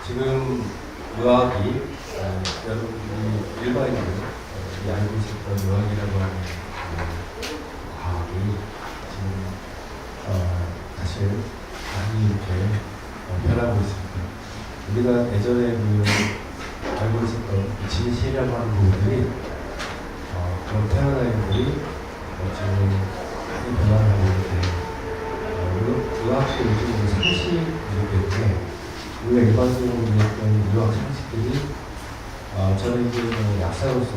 지금 의학이 여러분들이 일반인들 알고 있었던 의학이라고 하는 과학이 지금 사실 많이 이렇게 변하고 있습니다. 우리가 예전에 알고 있었던 진실이라고 하는 부분들이 그런 패러다임들이 지금 많이 변화를 하고 있는데 의학도 요즘 상식이기 때문에 우리가 일반적으로 우리했던 의학 상식들이 저는 이제 약사로서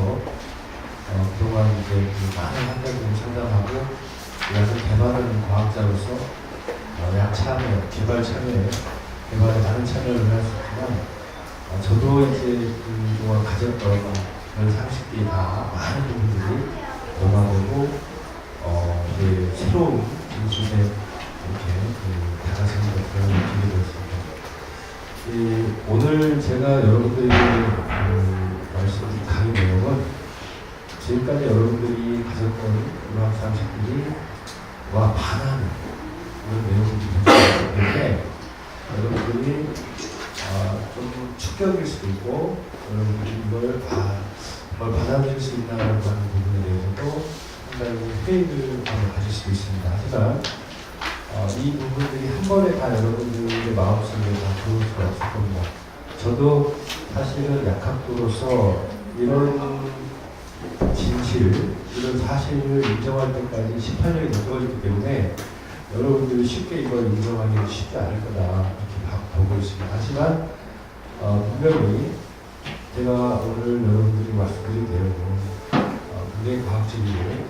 그동안 이제 많은 환자들을 상담하고 약을 개발하는 과학자로서 약 참여, 개발 참여에 개발에 많은 참여를 할 수 있지만 저도 이제 그동안 가졌던 그런 상식들이 다 많은 부분들이 변화되고 이제 새로운 진술에 이렇게 다가서는 그런 느낌이 들었습니다. 오늘 제가 여러분들에게 말씀드린 강의 내용은 지금까지 여러분들이 가졌던 의학 상식들이 반하는 그런 내용들이 있기 때문에 여러분들이 좀 충격일 수도 있고 여러분들이 이걸 받아들일 수 있나라고 하는 부분에 대해서도 상당히 회의를 가질 수도 있습니다. 하지만 이 부분들이 한 번에 다 여러분들의 마음속에 다 들어올 수가 없을 겁니다. 저도 사실은 약학도로서 이런 진실, 이런 사실을 인정할 때까지 18년이 더 걸리기 때문에 여러분들이 쉽게 이걸 인정하기는 쉽지 않을 거다 이렇게 보고 있습니다. 하지만 분명히 제가 오늘 여러분들이 말씀드린 내용은 굉장히 과학적이고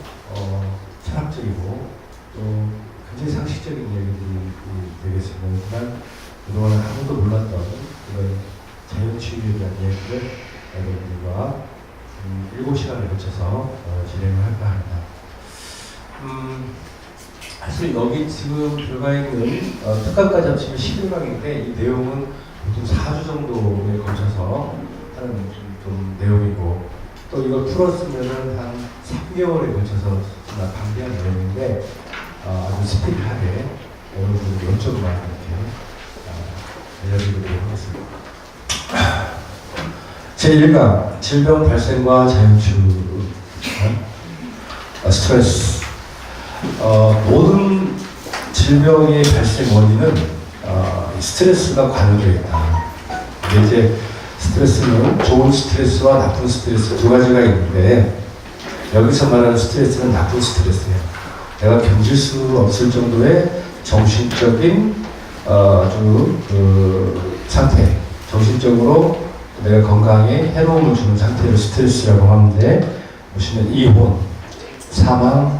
철학적이고 또 굉장히 상식적인 얘기들이 되겠습니다. 하지만 그동안 아무도 몰랐던 그런 자연치유에 대한 얘기를 여러분들과 7시간을 거쳐서 진행을 할까 합니다. 사실 여기 지금 들어가 있는 특강까지 합치면 11강인데 이 내용은 보통 4주 정도에 걸쳐서 하는 좀 내용이고 또 이걸 풀었으면은 한 3개월에 걸쳐서 정말 방대한 내용인데 아주 스피드하게 여러분들 0.5만 이렇게 알려드리도록 하겠습니다. 제1강 질병 발생과 자연치유 스트레스. 모든 질병의 발생 원인은 스트레스가 관여되어 있다. 이제 스트레스는 좋은 스트레스와 나쁜 스트레스 두 가지가 있는데 여기서 말하는 스트레스는 나쁜 스트레스예요. 내가 견딜 수 없을 정도의 정신적인 상태, 정신적으로 내가 건강에 해로움을 주는 상태를 스트레스라고 하는데 보시면 이혼, 사망,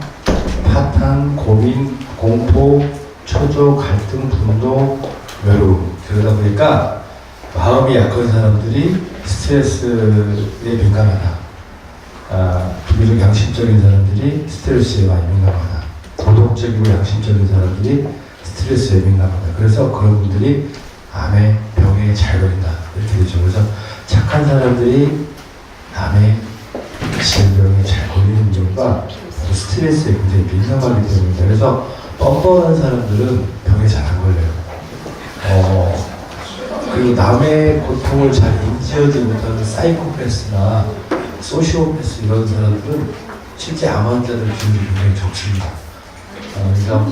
파탄, 고민, 공포, 초조, 갈등, 분노, 외로움. 그러다 보니까 마음이 약한 사람들이 스트레스에 민감하다. 비교적 양심적인 사람들이 스트레스에 많이 민감하다. 도덕적이고 양심적인 사람들이 스트레스에 민감하다. 그래서 그런 분들이 암에, 병에 잘 걸린다. 이렇게 되죠. 그래서 착한 사람들이 암에, 질병에 잘 걸리는 이유가 스트레스에 굉장히 민감하기 때문입니다. 그래서 뻔뻔한 사람들은 병에 잘 안 걸려요. 그리고 남의 고통을 잘 인지하지 못하는 사이코패스나 소시오패스 이런 사람들은 실제 암 환자들 비율이 굉장히 적습니다. 그래서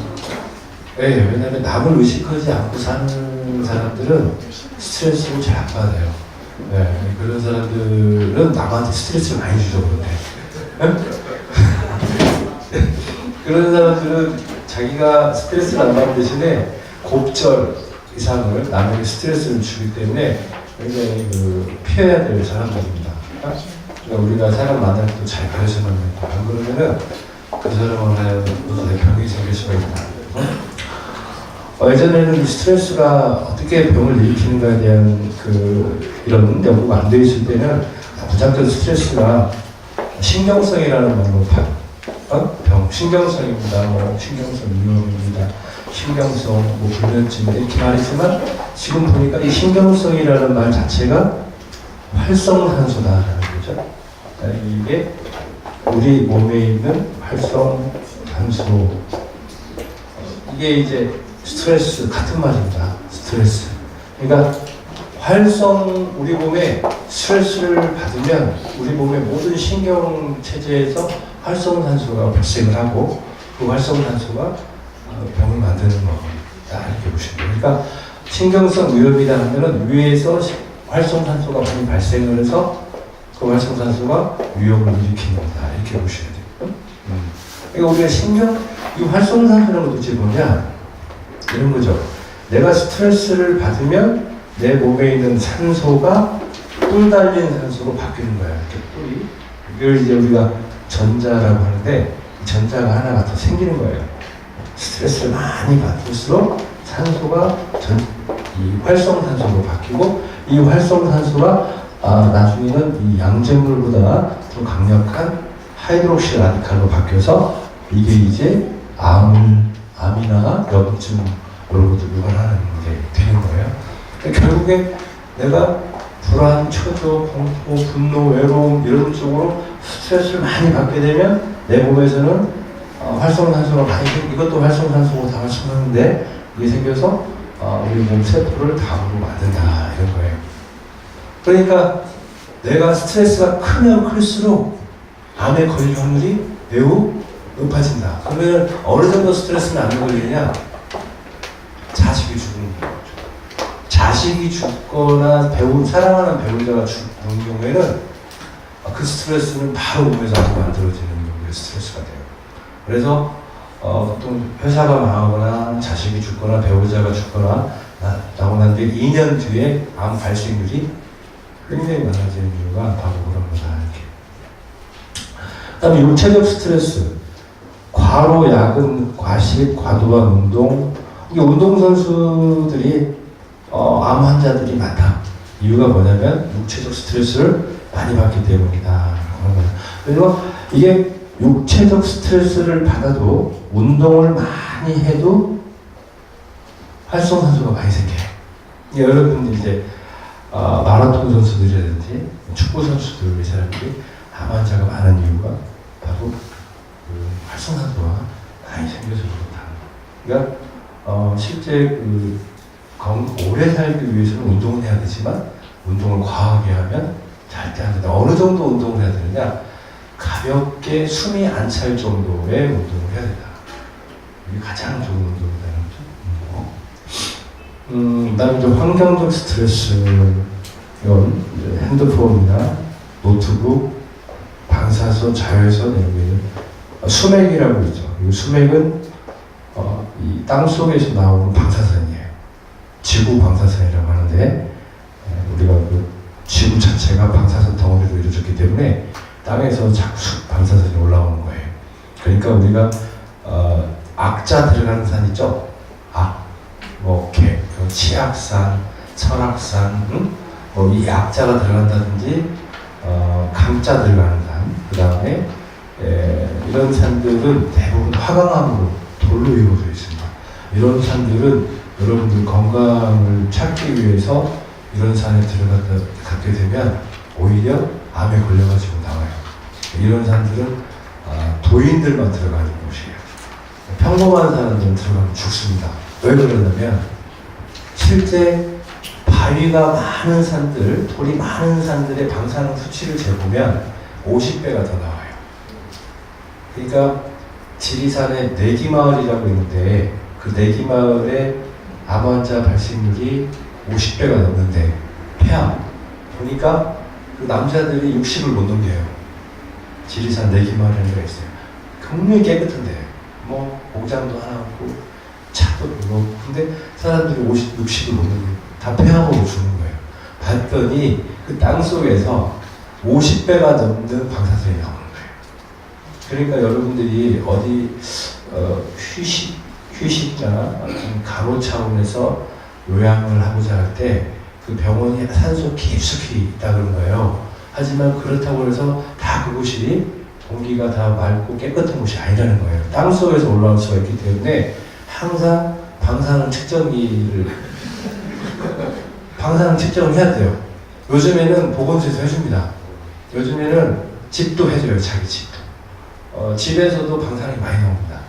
왜냐하면 남을 의식하지 않고 사는 사람들은 스트레스를 잘 안 받아요. 그런 사람들은 남한테 스트레스를 많이 주죠. 그런 사람들은 자기가 스트레스를 안 받는 대신에 곱절 이상을 남에게 스트레스를 주기 때문에 굉장히 피해야 될 사람들입니다. 그러니까 우리가 사람 만날 때도 잘 가르쳐놓는 거. 안 그러면은 그 사람을 하여 병이 생길 수가 있다. 예전에는 이 스트레스가 어떻게 병을 일으키는가에 대한 이런 연구가 안 되어 있을 때는 무작정 스트레스가 신경성이라는 말로 병, 신경성입니다. 신경성 위험입니다. 신경성, 불면증 이렇게 말했지만 지금 보니까 이 신경성이라는 말 자체가 활성산소다라는 거죠. 이게 우리 몸에 있는 활성산소. 이게 이제 스트레스 같은 말입니다. 스트레스. 그러니까 우리 몸에 스트레스를 받으면 우리 몸의 모든 신경 체제에서 활성산소가 발생을 하고 그 활성산소가 병을 만드는 겁니다. 이렇게 보시면 돼요. 그러니까 신경성 위염이다 하면은 위에서 활성산소가 많이 발생을 해서 그 활성산소가 위염을 일으키는 거다. 이렇게 보셔야 돼요. 그러니까 우리가 이 활성산소라는 것도 지금 뭐냐? 이런 거죠. 내가 스트레스를 받으면 내 몸에 있는 산소가 뿔 달린 산소로 바뀌는 거야. 이렇게 뿔이. 이걸 이제 우리가 전자라고 하는데 이 전자가 하나가 더 생기는 거예요. 스트레스를 많이 받을수록 산소가 이 활성산소로 바뀌고 이 활성산소가 나중에는 이 양잿물보다 더 강력한 하이드록시 라디칼로 바뀌어서 이게 이제 암이나 염증 이런 것들 유발하는 게 되는 거예요. 그러니까 결국에 내가 불안, 초조, 공포, 분노, 외로움 이런 쪽으로 스트레스를 많이 받게 되면 내 몸에서는 활성산소가 많이 이것도 활성산소고 다 활성하는데 이게 생겨서 우리 몸 세포를 담으로 만든다 이런 거예요. 그러니까 내가 스트레스가 크면 클수록 암에 걸릴 확률이 매우 높아진다. 그러면 어느 정도 스트레스는 암에 걸리느냐? 자식이 죽는 거예요. 자식이 죽거나 사랑하는 배우자가 죽는 경우에는 그 스트레스는 바로 몸에서 만들어지는 경우에 스트레스가 돼요. 그래서 보통 회사가 망하거나 자식이 죽거나 배우자가 죽거나 나고 난 뒤에 2년 뒤에 암 발생률이 굉장히 많아지는 이유가 바로 그런 거다. 이렇게. 그다음에 육체적 스트레스, 과로, 야근, 과식, 과도한 운동. 이게 운동선수들이 암 환자들이 많다. 이유가 뭐냐면 육체적 스트레스를 많이 받기 때문이다. 그리고 이게 육체적 스트레스를 받아도 운동을 많이 해도 활성산소가 많이 생겨요. 여러분들 이제 마라톤 선수들이라든지 축구 선수들 이 사람들이 암 환자가 많은 이유가 바로 그 활성산소가 많이 생겨서 그렇다. 그러니까 실제 오래 살기 위해서는 운동을 해야 되지만 운동을 과하게 하면 절대 안 된다. 어느 정도 운동을 해야 되느냐? 가볍게 숨이 안 찰 정도의 운동을 해야 된다. 이게 가장 좋은 운동이라는 거죠. 그다음에 좀 환경적 스트레스, 이건 핸드폰이나 노트북, 방사선, 자외선, 여기 수맥이라고 있죠. 이 수맥은 이 땅 속에서 나오는 방사선이에요. 지구 방사선이라고 하는데 우리가 그 지구 자체가 방사선 덩어리로 이루어졌기 때문에 땅에서 자꾸 방사선이 올라오는 거예요. 그러니까 우리가 악자 들어가는 산 있죠? 치악산, 설악산, 이 악자가 들어간다든지 강자 들어가는 산, 그 다음에 이런 산들은 대부분 화강암으로 돌로 이루어져 있습니다. 이런 산들은 여러분들 건강을 찾기 위해서 이런 산에 가게 되면 오히려 암에 걸려가지고 나와요. 이런 산들은 도인들만 들어가는 곳이에요. 평범한 사람들은 들어가면 죽습니다. 왜 그러냐면 실제 바위가 많은 산들, 돌이 많은 산들의 방사능 수치를 재보면 50배가 더 나와요. 그러니까 지리산에 내기마을이라고 있는데 그 내기마을의 암 환자 발생률이 50배가 넘는데 폐암 보니까 그 남자들이 60을 못 넘겨요. 지리산 내기마을이라는 데가 있어요. 굉장히 깨끗한데 공장도 하나 없고 차도 없고 근데 사람들이 60을 못 넘겨요. 다 폐암으로 죽는 거예요. 봤더니 그 땅 속에서 50배가 넘는 방사선이 나오는 거예요. 그러니까 여러분들이 어디 휴식이나 가로 차원에서 요양을 하고자 할 때 그 병원이 산소 깊숙이 있다 그런 거예요. 하지만 그렇다고 해서 다 그곳이 공기가 다 맑고 깨끗한 곳이 아니라는 거예요. 땅 속에서 올라올 수가 있기 때문에 항상 방사능 측정기를 방사능 측정을 해야 돼요. 요즘에는 보건소에서 해줍니다. 요즘에는 집도 해줘요. 자기 집도. 집에서도 방사능이 많이 나옵니다.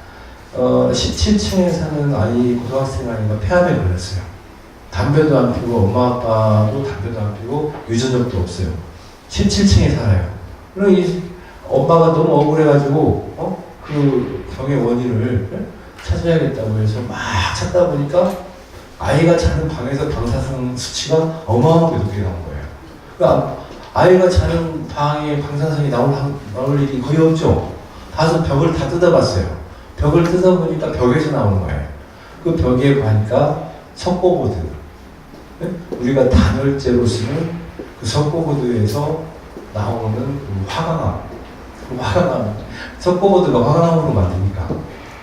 17층에 사는 아이, 고등학생 아이가 폐암에 걸렸어요. 담배도 안 피고 엄마 아빠도 담배도 안 피고 유전력도 없어요. 17층에 살아요. 그럼 이 엄마가 너무 억울해가지고 그 병의 원인을 찾아야겠다고 해서 막 찾다 보니까 아이가 자는 방에서 방사성 수치가 어마어마하게 높게 나온 거예요. 그러니까 아이가 자는 방에 방사선이 나올 일이 거의 없죠. 가서 벽을 다 뜯어봤어요. 벽을 뜯어보니까 벽에서 나오는 거예요. 그 벽에 보니까 석고보드, 우리가 단열재로 쓰는 그 석고보드에서 나오는 그 화강암, 석고보드가 화강암으로 만드니까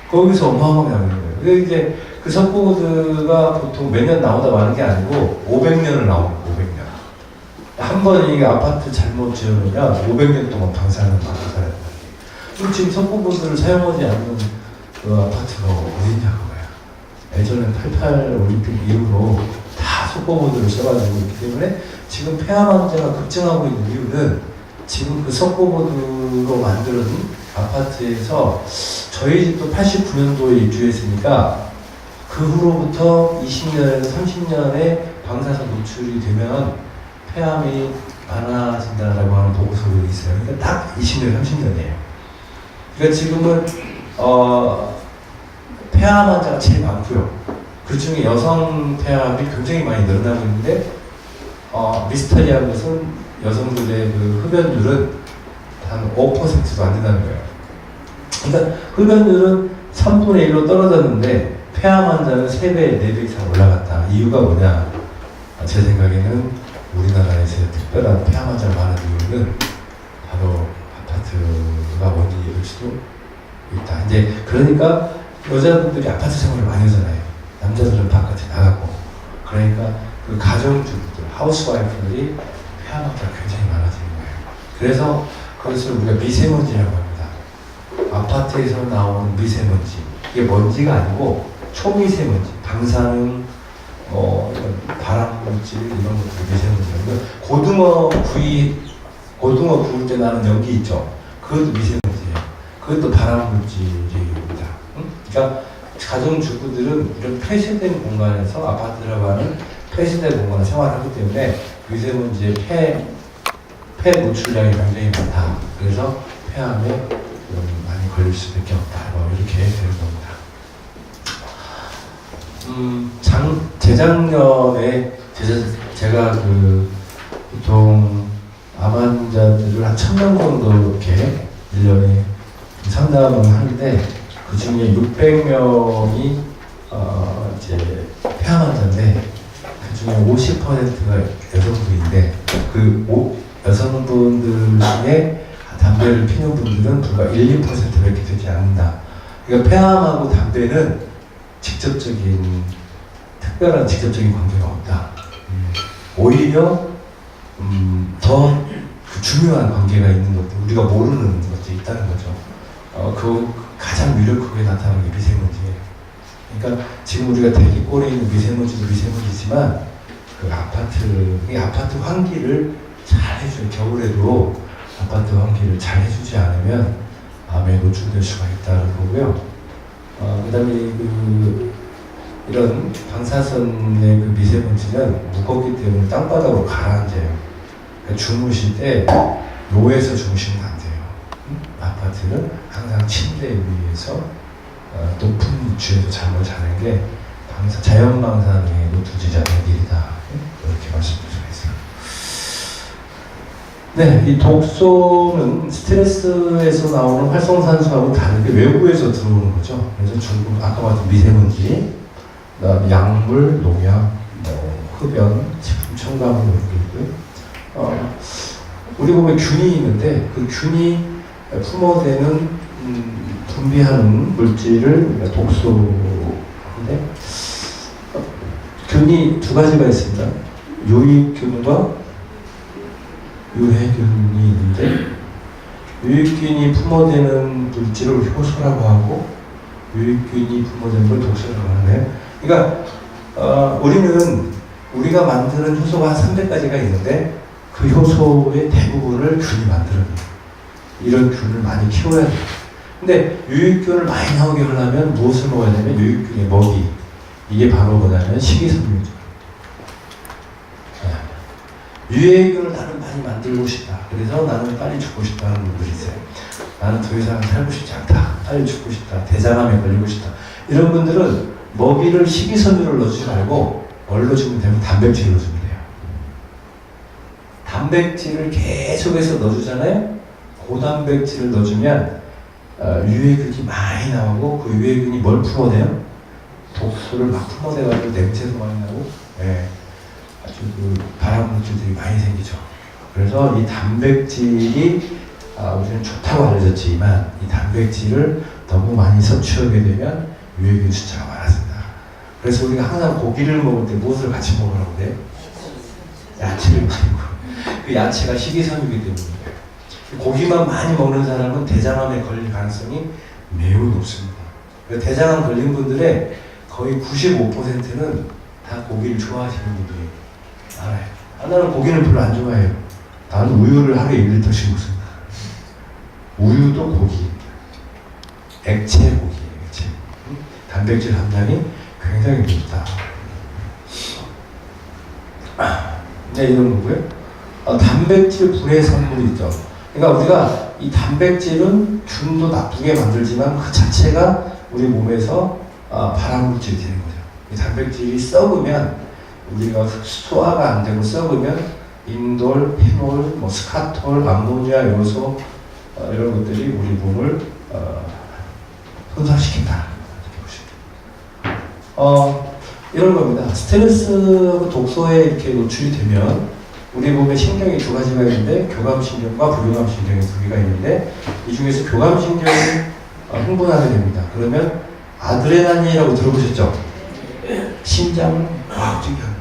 거기서 어마어마하게 나오는 거예요. 근데 이제 그 석고보드가 보통 몇 년 나오다 마는 게 아니고 500년을 나오는 거예요. 500년. 한 번 이 아파트 잘못 지으면 500년 동안 방사능 받고 살아야 돼요. 그럼 지금 석고보드를 사용하지 않는 그 아파트가 어디냐고 해요. 예전에 88 올림픽 이후로 다 석고보드를 써가지고 있기 때문에 지금 폐암 환자가 급증하고 있는 이유는 지금 그 석고보드로 만든 아파트에서 저희 집도 89년도에 입주했으니까 그 후로부터 20년에서 30년에 방사선 노출이 되면 폐암이 많아진다라고 하는 보고서가 있어요. 그러니까 딱 20년, 30년이에요. 그러니까 지금은 폐암 환자가 제일 많고요. 그 중에 여성 폐암이 굉장히 많이 늘어나고 있는데 미스터리한 것은 여성들의 그 흡연율은 한 5%도 안 된다는 거예요. 그러니까 흡연율은 3분의 1로 떨어졌는데 폐암 환자는 3배, 4배 이상 올라갔다. 이유가 뭐냐? 제 생각에는 우리나라에서 특별한 폐암 환자가 많은 이유는 바로 아파트가 원인일 수도 있다. 이제 그러니까 여자분들이 아파트 생활을 많이 하잖아요. 남자들은 바깥에 나가고. 그러니까 그 가정주부들, 하우스와이프들이 폐암 환자가 굉장히 많아지는 거예요. 그래서 그것을 우리가 미세먼지라고 합니다. 아파트에서 나오는 미세먼지. 이게 먼지가 아니고 초미세먼지, 방사능, 이런 발암물질 이런 것들 미세먼지인데 고등어 구울 때 나는 연기 있죠. 그것도 미세먼지예요. 그것도 발암물질입니다. 그러니까 가정주부들은 이런 폐쇄된 공간에서 아파트라고 하는 폐쇄된 공간을 생활하기 때문에 미세먼지의 폐 노출량이 굉장히 많다. 그래서 폐암에 많이 걸릴 수밖에 없다. 이렇게 되는 겁니다. 재작년에 제가 그 보통 암 환자들을 한 1000명 정도 이렇게 1년에 상담을 하는데 그 중에 600명이 이제 폐암 환자인데 그 중에 50%가 여성분인데 그 여성분들 중에 담배를 피는 분들은 불과 1~2%밖에 되지 않는다. 그러니까 폐암하고 담배는 특별한 직접적인 관계가 없다. 오히려 더 그 중요한 관계가 있는 것들, 우리가 모르는 것들이 있다는 거죠. 그 가장 유력하게 나타나는 게 미세먼지예요. 그러니까 지금 우리가 대기골에 있는 미세먼지도 미세먼지지만 그 아파트 환기를 잘 해줘요. 겨울에도 아파트 환기를 잘 해주지 않으면 암에 노출될 수가 있다는 거고요. 그 다음에 이런 방사선의 그 미세먼지는 무겁기 때문에 땅바닥으로 가라앉아요. 그러니까 주무실 때 노에서 주무시면 안 돼요. 아파트는 항상 침대 위에서 높은 위치에서 잠을 자는 게 자연 방사능에 노출되지 않는 일이다. 이렇게 말씀드릴 수가 있어요. 네, 이 독소는 스트레스에서 나오는 활성산소하고 다르게 외부에서 들어오는 거죠. 그래서 중국 아까 말했던 미세먼지, 그다음에 약물, 농약, 흡연, 식품 첨가물 이런 게 있고요. 우리 몸에 균이 있는데 그 균이 품어대는 분비하는 물질을 우리가 독소인데 균이 두 가지가 있습니다. 유익균과 유해균이 있는데 유익균이 품어대는 물질을 효소라고 하고 유익균이 품어대는 걸 독소라고 하네요. 그러니까 우리가 만드는 효소가 한 300가지가 있는데 그 효소의 대부분을 균이 만들어내요. 이런 균을 많이 키워야 돼요. 근데 유익균을 많이 나오게 하려면 무엇을 먹어야 되냐면 유익균의 먹이. 이게 바로 뭐냐면 식이섬유죠. 유해균을 나는 많이 만들고 싶다. 그래서 나는 빨리 죽고 싶다는 분들이세요. 나는 더 이상 살고 싶지 않다. 빨리 죽고 싶다. 대장암에 걸리고 싶다. 이런 분들은 먹이를 식이섬유를 넣지 말고 뭘 넣어주면 되면 단백질을 넣어주면 돼요. 단백질을 계속해서 넣어주잖아요. 고단백질을 넣어주면 유해균이 많이 나오고 그 유해균이 뭘 품어내요? 독소를 막 품어내가지고 냄새도 많이 나고 아주 그 발암물질들이 많이 생기죠. 그래서 이 단백질이 우리는 좋다고 알려졌지만 이 단백질을 너무 많이 섭취하게 되면 유해균 숫자가 많아진다. 그래서 우리가 항상 고기를 먹을 때 무엇을 같이 먹으라고 그래요? 야채를 많이 먹어요. 그 야채가 식이섬유이기 때문이에요. 고기만 많이 먹는 사람은 대장암에 걸릴 가능성이 매우 높습니다. 대장암 걸린 분들의 거의 95%는 다 고기를 좋아하시는 분들이 많아요. 나는 고기는 별로 안 좋아해요. 나는 우유를 하루에 1리터씩 먹습니다. 우유도 고기입니다. 액체 고기예요. 액체. 단백질 함량이 굉장히 높다. 네, 이런 거고요. 단백질 분해 성분이 있죠. 그러니까 우리가 이 단백질은 균도 나쁘게 만들지만 그 자체가 우리 몸에서 발암물질이 되는 거죠. 이 단백질이 썩으면 우리가 소화가 안 되고 썩으면 인돌, 페놀, 스카톨, 암모니아 요소 이런 것들이 우리 몸을 손상시킨다. 이런 겁니다. 스트레스하고 독소에 이렇게 노출이 되면 우리 몸에 신경이 두 가지가 있는데 교감신경과 부교감신경이 두 개가 있는데 이 중에서 교감신경이 흥분하게 됩니다. 그러면 아드레날린이라고 들어보셨죠? 심장을 막 뛰게 하는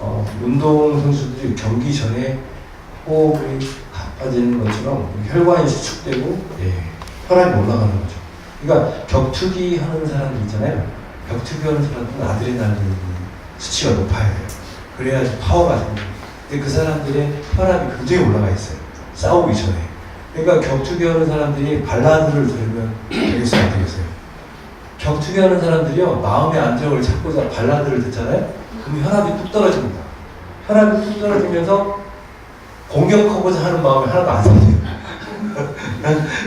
거예요. 운동선수들이 경기 전에 호흡이 가빠지는 것처럼 혈관이 수축되고 혈압이 올라가는 거죠. 그러니까 격투기 하는 사람들 있잖아요. 격투기 하는 사람들은 아드레날린 수치가 높아야 돼요. 그래야지 파워가 생깁니다. 근데 그 사람들의 혈압이 굉장히 올라가 있어요. 싸우기 전에. 그러니까 격투기 하는 사람들이 발라드를 들으면 되겠어요, 안 되겠어요? 격투기 하는 사람들이요, 마음의 안정을 찾고자 발라드를 듣잖아요? 그럼 혈압이 뚝 떨어집니다. 혈압이 뚝 떨어지면서 공격하고자 하는 마음이 하나도 안 생겨요.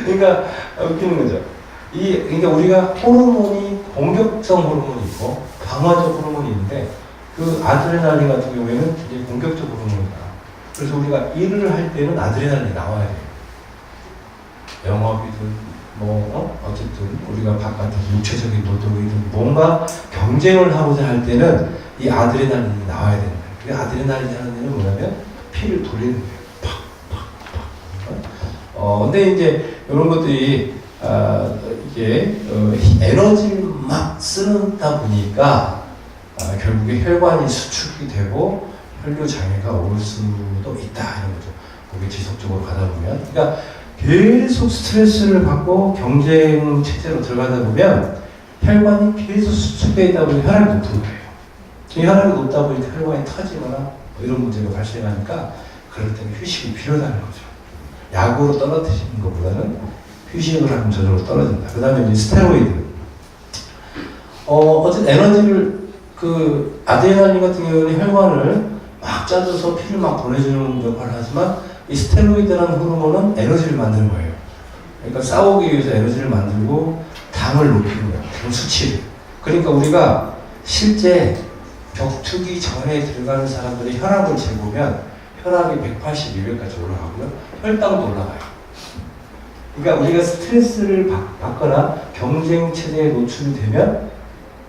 그러니까 웃기는 거죠. 그러니까 우리가 호르몬이 공격성 호르몬이 있고 방어적 호르몬이 있는데 그 아드레날린 같은 경우에는 굉장히 공격적 호르몬이다. 그래서 우리가 일을 할 때는 아드레날린이 나와야 돼요. 영업이든 어쨌든 우리가 바깥에 육체적인 노동이든 뭔가 경쟁을 하고자 할 때는 이 아드레날린이 나와야 된다. 그 아드레날린이 하는 일은 뭐냐면 피를 돌리는 거예요. 팍팍팍. 근데 이제 이런 것들이 이게 에너지를 막 쓰다 보니까 결국에 혈관이 수축이 되고 혈류 장애가 올 수도 있다 이런 거죠. 그게 지속적으로 가다 보면, 그러니까 계속 스트레스를 받고 경쟁 체제로 들어가다 보면 혈관이 계속 수축되어 있다 보니까 혈압이 높은 거예요. 이 혈압이 높다 보니까 혈관이 터지거나 이런 문제가 발생하니까 그럴 때는 휴식이 필요하다는 거죠. 약으로 떨어뜨리는 것보다는 휴식을 하면 저절로 떨어진다. 그 다음에 이제 스테로이드. 어쨌든 에너지를 아드레날린 같은 경우는 혈관을 막 짜줘서 피를 막 보내주는 역할을 하지만 이 스테로이드라는 호르몬은 에너지를 만드는 거예요. 그러니까 싸우기 위해서 에너지를 만들고 당을 높이는 거예요. 당 수치를. 그러니까 우리가 실제 격투기 전에 들어가는 사람들의 혈압을 재보면 혈압이 180, 200까지 올라가고요. 혈당도 올라가요. 그러니까 우리가 스트레스를 받거나 경쟁 체제에 노출이 되면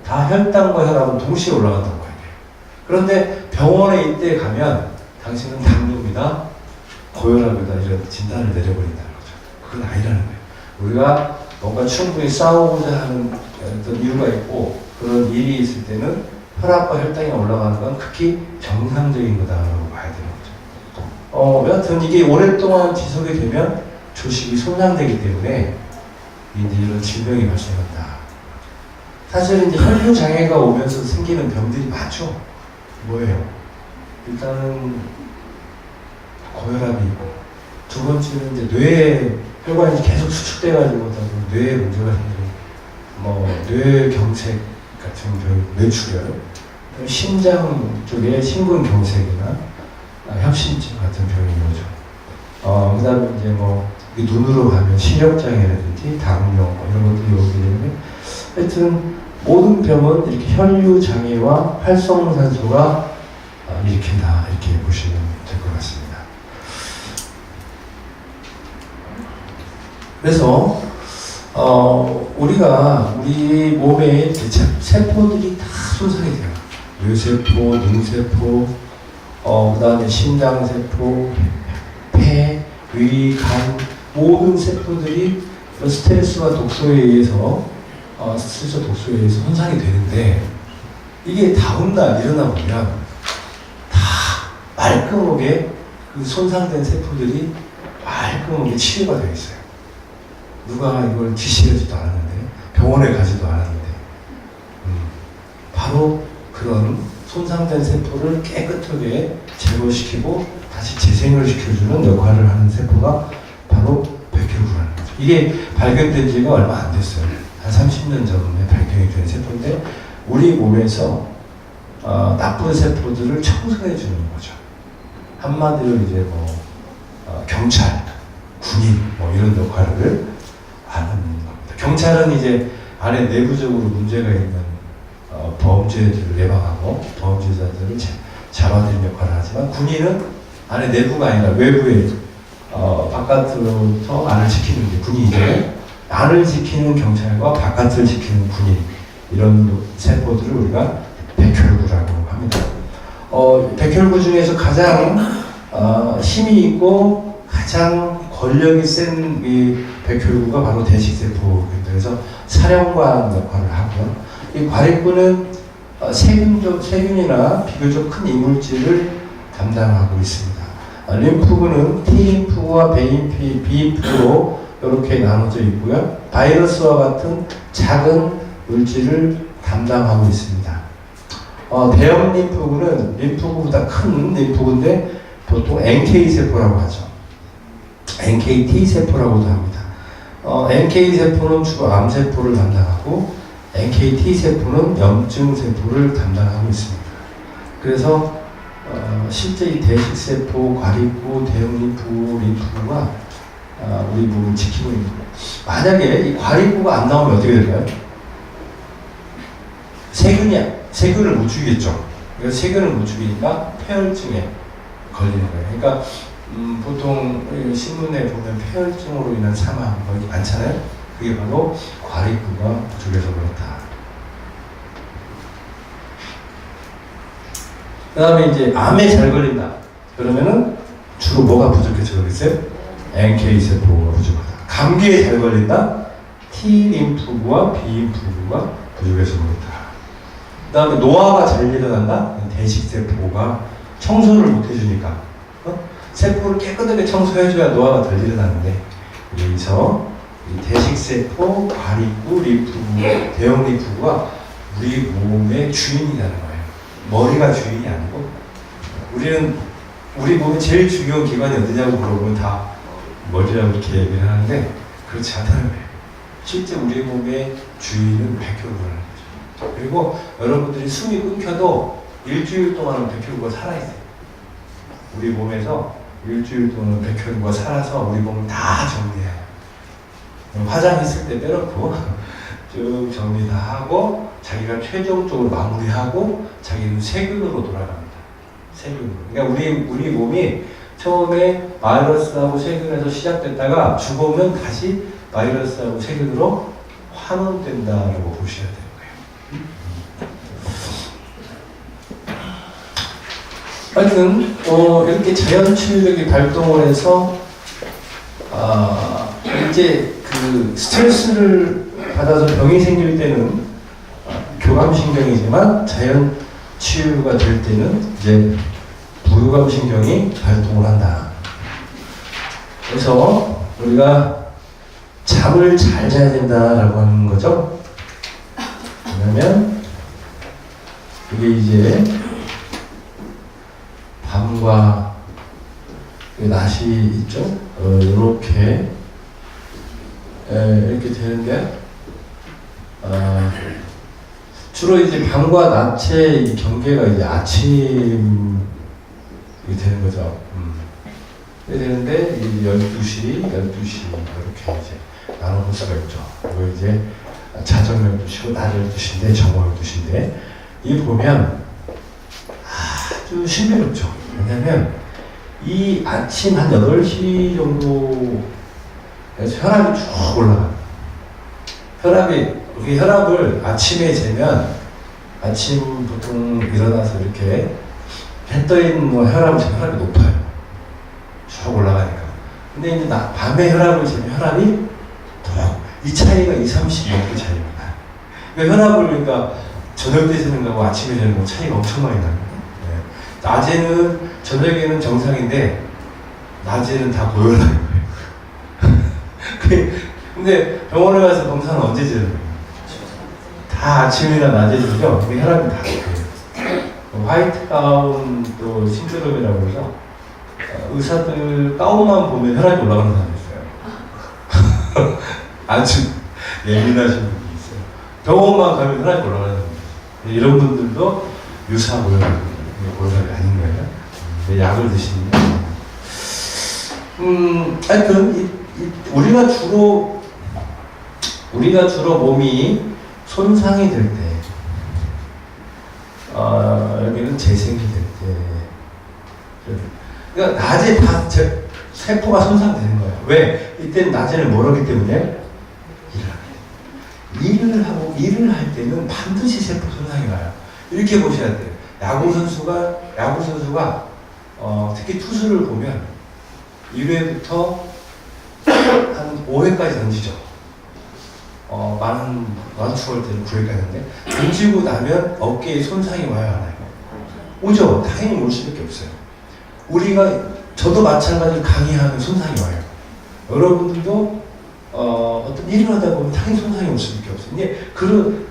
다 혈당과 혈압은 동시에 올라간다고 봐야 돼요. 그런데 병원에 이때 가면 당신은 당뇨입니다, 고혈압이다 이런 진단을 내려버린다는 거죠. 그건 아니라는 거예요. 우리가 뭔가 충분히 싸우고자 하는 어떤 이유가 있고 그런 일이 있을 때는 혈압과 혈당이 올라가는 건 극히 정상적인 거다라고 봐야 되는 거죠. 여하튼 이게 오랫동안 지속이 되면 조직이 손상되기 때문에 이제 이런 질병이 발생한다. 사실 이제 혈류 장애가 오면서 생기는 병들이 많죠. 뭐예요? 일단은 고혈압이 있고, 두 번째는 이제 뇌에 혈관이 계속 수축돼가지고 뇌에 문제가 생기고, 뇌경색 같은 경우, 뇌출혈, 심장 쪽에 심근경색이나 협심증 같은 병이 오죠. 그 다음에 이제 뭐, 눈으로 가면 시력장애라든지 당뇨 뭐 이런 것들이 오게 되는데, 하여튼 모든 병은 이렇게 혈류장애와 활성산소가 일으킨다, 이렇게 보시면 될 것 같습니다. 그래서 우리가 우리 몸에 세포들이 다 손상이 돼요. 뇌세포, 눈세포, 그 다음에 심장세포, 폐, 위, 간, 모든 세포들이 스트레스와 독소에 의해서 스트레스와 독소에 의해서 손상이 되는데, 이게 다음날 일어나 보면 다 말끔하게 그 손상된 세포들이 말끔하게 치료가 되어 있어요. 누가 이걸 지시하지도 않았는데, 병원에 가지도 않았는데, 바로 그런 손상된 세포를 깨끗하게 제거시키고 다시 재생을 시켜주는 역할을 하는 세포가 바로 백혈구라는 거죠. 이게 발견된 지가 얼마 안 됐어요. 한 30년 전에 발견이 된 세포인데, 우리 몸에서 나쁜 세포들을 청소해 주는 거죠. 한마디로 이제 뭐 경찰, 군인 뭐 이런 역할을 하는 겁니다. 경찰은 이제 안에 내부적으로 문제가 있는 범죄들을 예방하고 범죄자들을 잡아들이는 역할을 하지만, 군인은 안에 내부가 아니라 외부에 바깥으로부터 안을 지키는 게 군인이죠. 안을 지키는 경찰과 바깥을 지키는 군인, 이런 세포들을 우리가 백혈구라고 합니다. 백혈구 중에서 가장 힘이 있고 가장 권력이 센 이 백혈구가 바로 대식세포입니다. 그래서 사령관 역할을 하고요. 이 과립구는 세균이나 비교적 큰 이물질을 담당하고 있습니다. 림프구는 T림프구와 B림프구로 이렇게 나눠져 있고요. 바이러스와 같은 작은 물질을 담당하고 있습니다. 대형 림프구는 림프구보다 큰 림프구인데 보통 NK세포라고 하죠. NKT세포라고도 합니다. NK세포는 주로 암세포를 담당하고 NKT세포는 염증세포를 담당하고 있습니다. 그래서 실제 이 대식세포, 과립구, 대형 림프구가 우리 몸을 지키고 있는 거예요. 만약에 이 과립구가 안 나오면 어떻게 될까요? 세균을 못 죽이겠죠. 그래서 세균을 못 죽이니까 폐혈증에 걸리는 거예요. 그러니까 보통 신문에 보면 폐혈증으로 인한 사망 많잖아요. 그게 바로 과립구가 부족해서 그렇다. 그 다음에 이제 암에 잘 걸린다. 그러면은 주로 뭐가 부족해서 그러겠어요? NK세포가 부족하다. 감기에 잘 걸린다? T림프구와 B림프구가 부족해서 그렇다. 그 다음에 노화가 잘 일어난다? 대식세포가 청소를 못 해주니까. 세포를 깨끗하게 청소해줘야 노화가 덜 일어나는데, 여기서 이 대식세포, 과립구, 림프구, 대형 림프구가 우리 몸의 주인이라는 거예요. 머리가 주인이 아니고, 우리 몸의 제일 중요한 기관이 어디냐고 물어보면 다 머리라고 이렇게 얘기를 하는데, 그렇지 않다는 거예요. 실제 우리 몸의 주인은 백혈구라는 거죠. 그리고 여러분들이 숨이 끊겨도 일주일 동안은 백혈구가 살아있어요. 우리 몸에서 일주일 동안 백혈구가 살아서 우리 몸을 다 정리해요. 화장했을 때 빼놓고 쭉 정리 다 하고 자기가 최종적으로 마무리하고 자기는 세균으로 돌아갑니다. 세균으로. 그러니까 우리 몸이 처음에 바이러스하고 세균에서 시작됐다가 죽으면 다시 바이러스하고 세균으로 환원된다라고 보셔야 되는 거예요. 하여튼 이렇게 자연치유력이 발동을 해서 이제 그 스트레스를 받아서 병이 생길 때는 교감신경이지만 자연치유가 될 때는 이제 부교감신경이 발동을 한다. 그래서 우리가 잠을 잘 자야 된다라고 하는 거죠. 왜냐면 이게 이제 밤과 낮이 있죠. 이렇게 되는데 주로 이제 밤과 낮의 이 경계가 이제 아침이 이렇게 되는 거죠. 이렇게 되는데, 12시 이렇게 이제 나눠볼 수가 있죠. 이거 이제 자정 12시고, 낮 12시인데, 정오 12시인데, 이 보면 아주 신비롭죠. 왜냐면, 이 아침 한 8시 정도에서 혈압이 쭉 올라가요. 혈압을 아침에 재면, 아침 보통 일어나서 이렇게 해 떠 있는 혈압이 높아요. 쭉 올라가니까. 근데 이제 밤에 혈압을 재면 혈압이 이 차이가 30, 30몇 개 차이입니다. 그러니까 혈압을 저녁 때 재는 거하고 아침에 재는 거 차이가 엄청 많이 나요. 네. 낮에는, 저녁에는 정상인데, 낮에는 다 고혈압인 거예요. 근데 병원에 가서 검사는 언제 재는 거예요? 다 아침이나 낮에 재죠? 근데 혈압이 다 그래요. 화이트 가운 또 신드롬이라고 해서 의사들 가운만 보면 혈압이 올라가는 사람이 있어요. 아주 예민하신 분이 있어요. 병원만 가면 혈압이 올라가는 사람이 있어요. 이런 분들도 유사 고혈압이 아닌 거예요. 약을 드시니까. 하여튼 우리가 주로 몸이 손상이 될 때, 여기는 재생이 될 때, 그러니까 낮에 다 세포가 손상되는 거예요. 왜? 이때는 낮에는 뭘 하기 때문에? 일을 할 때는 반드시 세포 손상이 와요. 이렇게 보셔야 돼요. 야구 선수가 특히 투수를 보면 1회부터 한 5회까지 던지죠. 많은 추월 때는 9회까지인데 던지고 나면 어깨에 손상이 와요, 안 와요? 오죠. 당연히 올 수밖에 없어요. 저도 마찬가지로 강의하면 손상이 와요. 여러분들도 어떤 일을 하다 보면 당연히 손상이 올 수밖에 없어요. 근데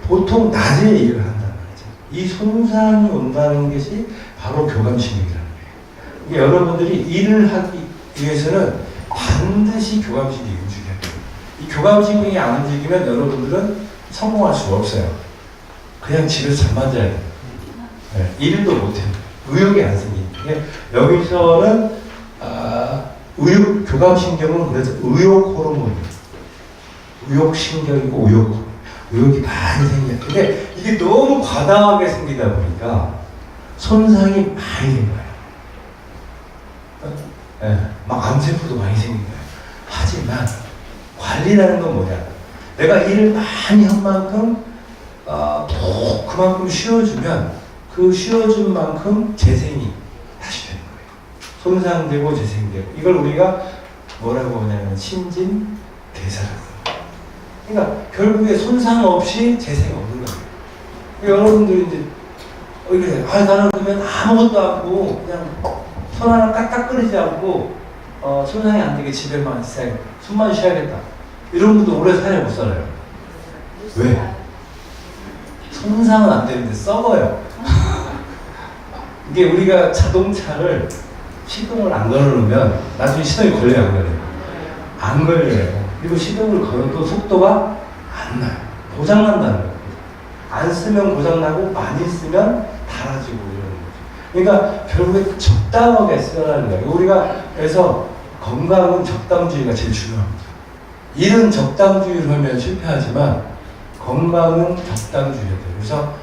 보통 낮에 일을 한단 말이죠. 이 손상이 온다는 것이 바로 교감신경이라는 거예요. 그러니까 여러분들이 일을 하기 위해서는 반드시 교감신경이 움직여야 돼요. 이 교감신경이 안 움직이면 여러분들은 성공할 수가 없어요. 그냥 집에서 잠만 자야 돼요. 네, 일도 못해요. 의욕이 안 생기니까. 여기서는 교감신경은 그래서 의욕 호르몬이에요. 의욕신경이고 의욕이 많이 생겨요. 근데 이게 너무 과다하게 생기다 보니까 손상이 많이 된 거예요. 막 암세포도 많이 생긴 거예요. 하지만 관리라는 건 뭐냐? 내가 일을 많이 한 만큼 그만큼 쉬어주면 그 쉬어준 만큼 재생이 다시 되는 거예요. 손상되고 재생되고 이걸 우리가 뭐라고 하냐면 신진대사라고 해요. 그러니까 결국에 손상 없이 재생이 없는 거예요. 그러니까 여러분들이 이제 이렇게 나는 그러면 아무것도 안 하고 그냥 손 하나 까딱거리지 않고 손상이 안 되게 집에만 있어야 숨만 쉬어야겠다. 이런 분도 오래 살아야 못 살아요. 왜? 손상은 안 되는데 썩어요. 이게 우리가 자동차를 시동을 안 걸어놓으면 나중에 시동이 걸려요, 안 걸려요? 안 걸려요. 그리고 시동을 걸어도 속도가 안 나요. 고장난다는 거예요. 안 쓰면 고장나고 많이 쓰면 닳아지고 이러는 거죠. 그러니까 결국에 적당하게 쓰라는 거예요. 우리가 그래서 건강은 적당주의가 제일 중요합니다. 일은 적당주의로 하면 실패하지만 건강은 적당주의가 돼요. 그래서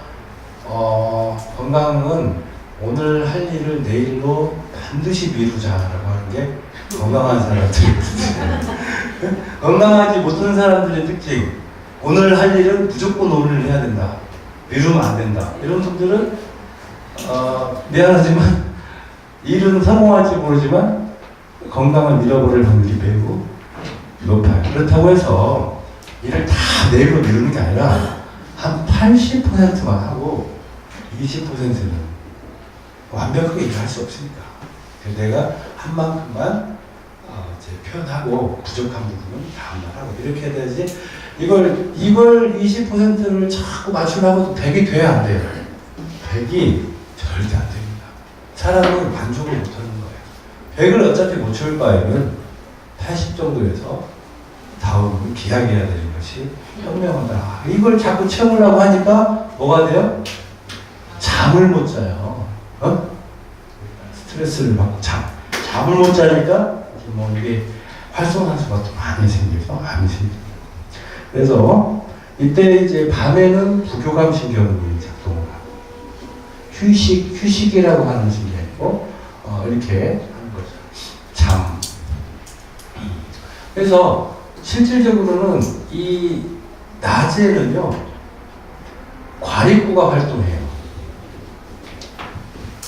건강은 오늘 할 일을 내일로 반드시 미루자라고 하는 게 건강한 사람들의 특징이에요. 건강하지 못한 사람들의 특징. 오늘 할 일은 무조건 오늘 해야 된다. 미루면 안 된다. 이런 분들은 미안하지만 일은 성공할지 모르지만 건강을 잃어버릴 확률이 매우 높아요. 그렇다고 해서 일을 다 내일로 미루는 게 아니라 한 80%만 하고 20%는 완벽하게 일할 수 없으니까 내가 한 만큼만 표현하고 부족한 부분은 다음날 하고 이렇게 해야 되지. 이걸 20%를 자꾸 맞추려고 100이 돼야 안 돼요. 100이 절대 안 됩니다. 사람은 만족을 못하는 거예요. 100을 어차피 못 채울 바에는 80 정도에서 다음은 기약해야 되는 것이 현명하다. 이걸 자꾸 채우려고 하니까 뭐가 돼요? 잠을 못 자요. 스트레스를 받고 잠을 못 자니까 뭐 이게 활성산소가 또 많이 생겨서 암이 생깁니다. 그래서 이때 이제 밤에는 부교감 신경이 작동을 하고 휴식이라고 하는 신경이고 이렇게 하는 거죠. 잠. 그래서 실질적으로는 이 낮에는요 과립구가 활동해요.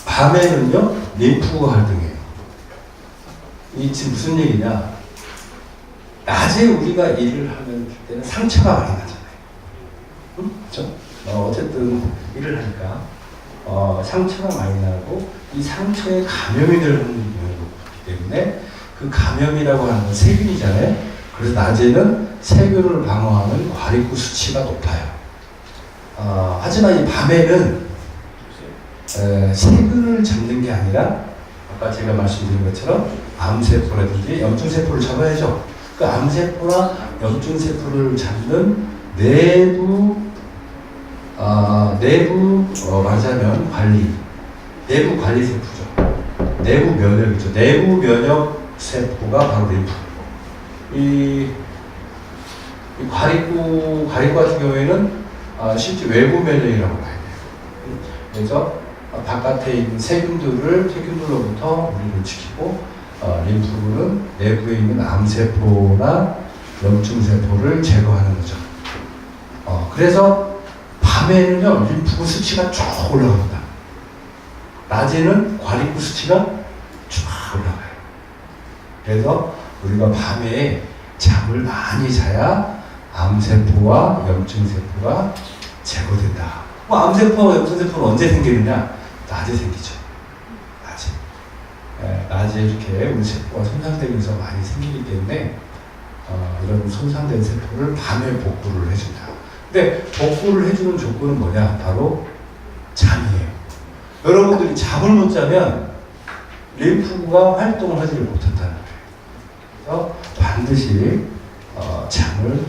밤에는요 림프구가 활동해요. 이 지금 무슨 얘기냐? 낮에 우리가 일을 하는 때는 상처가 많이 나잖아요. 그렇죠? 어쨌든 일을 하니까 상처가 많이 나고 이 상처에 감염이 되는 경우가 있기 때문에 그 감염이라고 하는 건 세균이잖아요. 그래서 낮에는 세균을 방어하는 과립구 수치가 높아요. 하지만 이 밤에는 세균을 잡는 게 아니라 아까 제가 말씀드린 것처럼 암세포라든지 염증세포를 잡아야죠. 그 암세포나 염증세포를 잡는 내부 말하자면 내부 관리세포죠. 내부 면역이죠. 내부 면역 세포가 바로 림프. 이 과립구 같은 경우에는 실제 외부 면역이라고 봐야 돼요. 그래서 바깥에 있는 세균들로부터 우리를 지키고 림프는 내부에 있는 암세포나 염증세포를 제거하는 거죠. 그래서 밤에는요 림프구 수치가 쭉 올라갑니다. 낮에는 과립구 수치가 쫙 올라가요. 그래서 우리가 밤에 잠을 많이 자야 암세포와 염증세포가 제거된다. 암세포와 염증세포는 언제 생기느냐? 낮에 생기죠. 낮에 이렇게 우리 세포가 손상되면서 많이 생기기 때문에 이런 손상된 세포를 밤에 복구를 해준다. 근데 복구를 해주는 조건은 뭐냐? 바로 잠이에요. 여러분들이 잠을 못 자면 림프구가 활동을 하지를 못한다는 거예요. 그래서 반드시 잠을